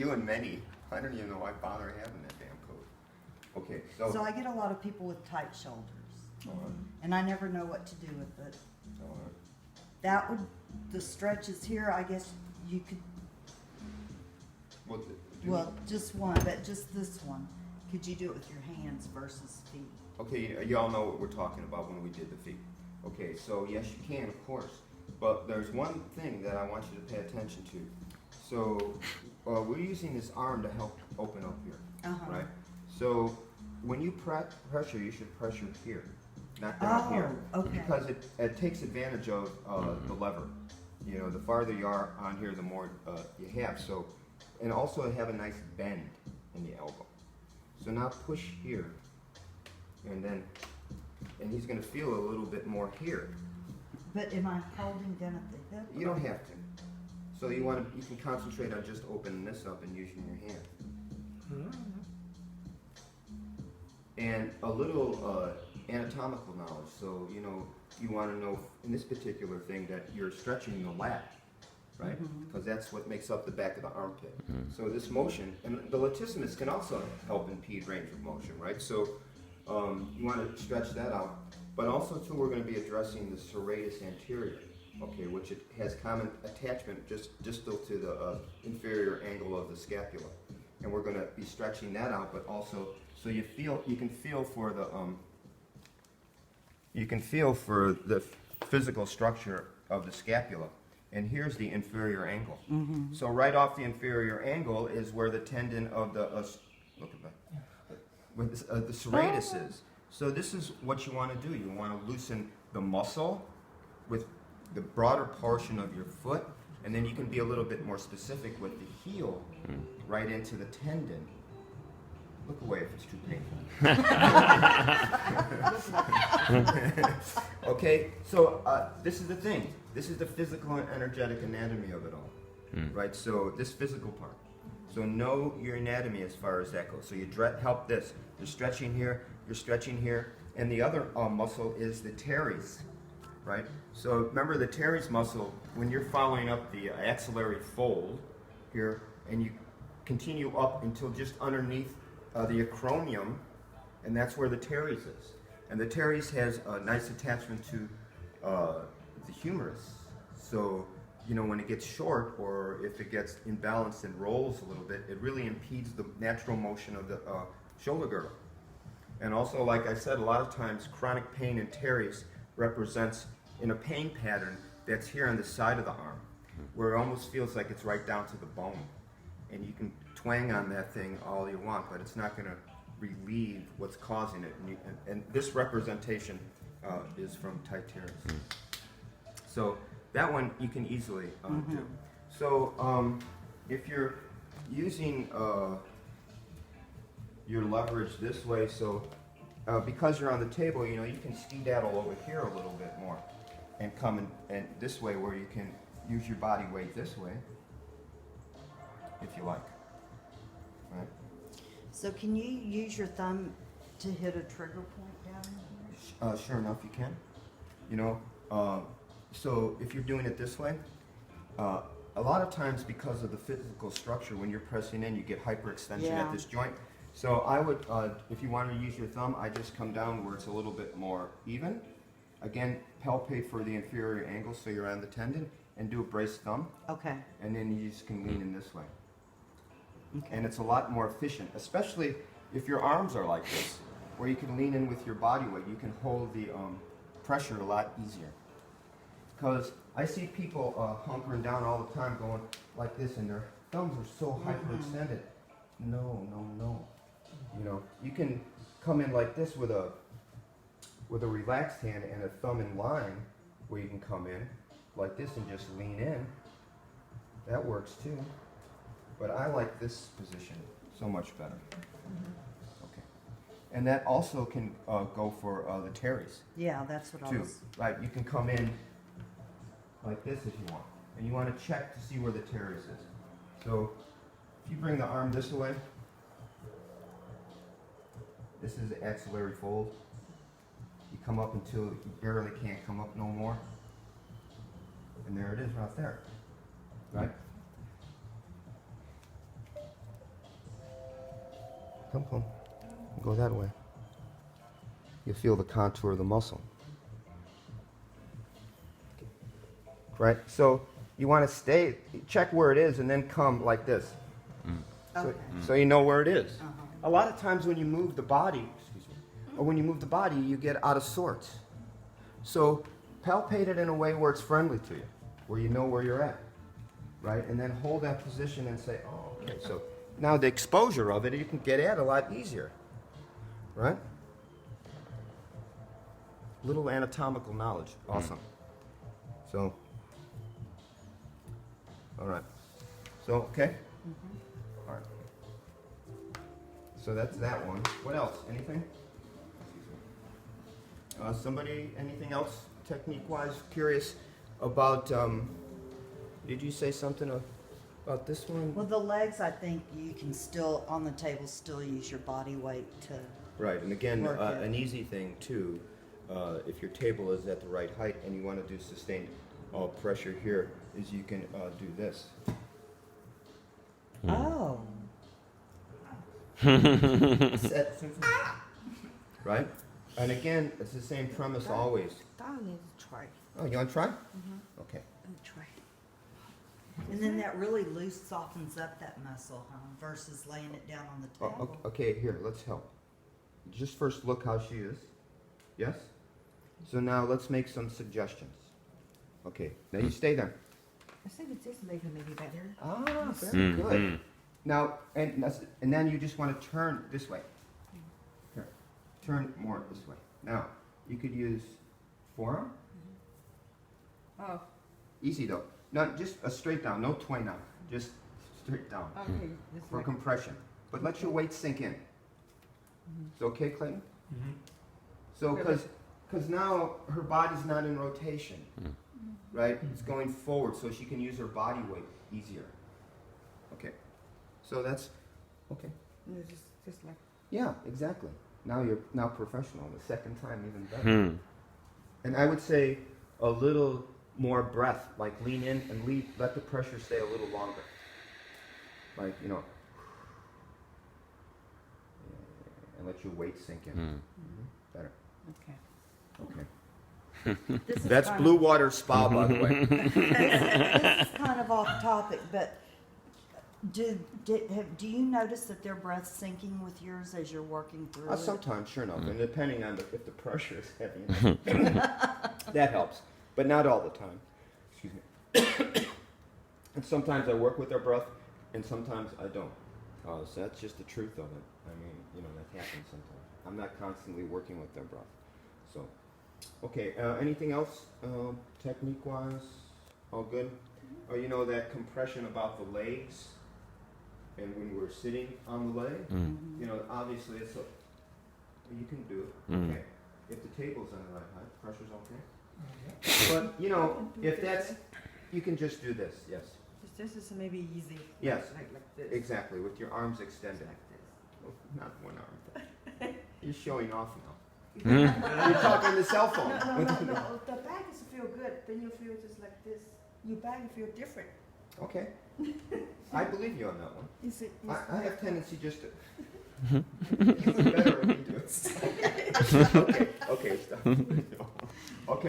you and many. I don't even know why I bother having that damn coat. Okay, So I get a lot of people with tight shoulders, Alright, and I never know what to do with it. alright. That would, the stretches here, I guess you could, well, just one, but just this one. Could you do it with your hands versus feet? Okay, you all know what we're talking about when we did the feet. Okay, so yes, you can, of course. But there's one thing that I want you to pay attention to. So we're using this arm to help open up here, Uh-huh. right? So when you pressure, you should pressure here, not down here. Okay. Because it takes advantage of the lever. You know, the farther you are on here, the more you have. So, and also have a nice bend in the elbow. So now push here, and he's going to feel a little bit more here. But am I holding down at the hip? You don't have to. So you can concentrate on just opening this up and using your hand. And a little anatomical knowledge. So you want to know in this particular thing that you're stretching the lat, right? Because that's what makes up the back of the armpit. So this motion, and the latissimus can also help impede range of motion, right? So you want to stretch that out. But also too, we're going to be addressing the serratus anterior, okay, which it has common attachment just distal to the inferior angle of the scapula, and we're going to be stretching that out. But also, so you can feel for the physical structure of the scapula. And here's the inferior angle. So right off the inferior angle is where the tendon of the look at that, where the serratus is. So this is what you want to do. You want to loosen the muscle with the broader portion of your foot, and then you can be a little bit more specific with the heel right into the tendon. Look away if it's too painful. Okay, so this is the thing. This is the physical and energetic anatomy of it all, right? So this physical part. So know your anatomy as far as that goes. So you help this. You're stretching here, you're stretching here, and the other muscle is the teres, right? So remember the teres muscle, when you're following up the axillary fold here, and you continue up until just underneath the acromion, and that's where the teres is. And the teres has a nice attachment to the humerus. So when it gets short, or if it gets imbalanced and rolls a little bit, it really impedes the natural motion of the shoulder girdle. And also, like I said, a lot of times chronic pain in teres represents in a pain pattern that's here on the side of the arm, where it almost feels like it's right down to the bone. And you can twang on that thing all you want, but it's not going to relieve what's causing it. And this representation is from tight teres. So that one you can easily do. So if you're using your leverage this way, so because you're on the table, you can ski-daddle over here a little bit more and come and this way, where you can use your body weight this way, if you like. Right? So can you use your thumb to hit a trigger point down here? Sure enough, you can. So if you're doing it this way, a lot of times because of the physical structure, when you're pressing in, you get hyperextension at this joint. So I would, if you want to use your thumb, I just come down where it's a little bit more even. Again, palpate for the inferior angle so you're on the tendon, and do a braced thumb. Okay. And then you just can lean in this way. Okay. And it's a lot more efficient, especially if your arms are like this, where you can lean in with your body weight. You can hold the pressure a lot easier. Because I see people hunkering down all the time, going like this, and their thumbs are so hyperextended. No. You can come in like this with a relaxed hand and a thumb in line, where you can come in like this and just lean in. That works too. But I like this position so much better. Okay. And that also can go for the teres Yeah, that's what I too. was. Right, you can come in like this if you want. And you want to check to see where the teres is. So if you bring the arm this way, this is the axillary fold. You come up until you barely can't come up no more. And there it is right there. Right? Come home. Go that way. You feel the contour of the muscle. Right? So you want to stay, check where it is, and then come like this. So, Okay. so you know where it is. Uh-huh. A lot of times when you move the body, or when you move the body, you get out of sorts. So palpate it in a way where it's friendly to you, where you know where you're at, right? And then hold that position and say, oh, okay. So now the exposure of it, you can get at a lot easier, right? Little anatomical knowledge, awesome. So, all right. So, okay? All right. So that's that one. What else? Anything? Somebody, anything else technique-wise? Curious about, did you say something about this one? Well, the legs, I think you can still, on the table, still use your body weight to, Right, and again, Work it. an easy thing too, if your table is at the right height and you want to do sustained pressure here, is you can do this. oh. Set. Right? And again, it's the same premise always. I need to try. Oh, you want to try? Okay. Let me try. And then that really loose softens up that muscle, huh? Versus laying it down on the Oh, table. okay, here, let's help. Just first look how she is. Yes? So now let's make some suggestions. Okay, now you stay there. I think this leg may be better. Ah, very good. Now, and then you just want to turn this way. Here, turn more this way. Now, you could use forearm. Oh, Easy though. Not just a straight down, no twine down. Just straight down okay. This for leg. compression. But let your weight sink in. Is it okay, Clayton? So, because now her body's not in rotation, right? It's going forward, so she can use her body weight easier. Okay. So that's okay. Just like. Yeah, exactly. Now you're now professional. The second time, even better. And I would say a little more breath, like lean in and let the pressure stay a little longer. Like, you know, and let your weight sink in. Better. Okay. Okay. This is That's kind Blue Water Spa, by the way. This is kind of off topic, but do you notice that their breath's sinking with yours as you're working through it? Sometimes, sure enough, and depending on if the pressure is heavy enough, that helps, but not all the time. Excuse me. And sometimes I work with their breath, and sometimes I don't. So that's just the truth of it. I mean, you know, that happens sometimes. I'm not constantly working with their breath. So, okay. Anything else, technique-wise? All good. Oh, you know that compression about the legs. And when we're sitting on the leg, you know, obviously it's you can do it. Okay. If the table's on the right height, pressure's okay. But, you know, if that's, you can just do this, yes. This is maybe easy. Yes. Like this. Exactly, with your arms extended. Like this. Oh, not one arm. You're showing off now. You're talking the cell phone. No. The back is feel good. Then you feel just like this. Your back feel different. Okay. I believe you on that one. Is it? I have tendency just to. You look better when you do it. Okay, stop. Okay.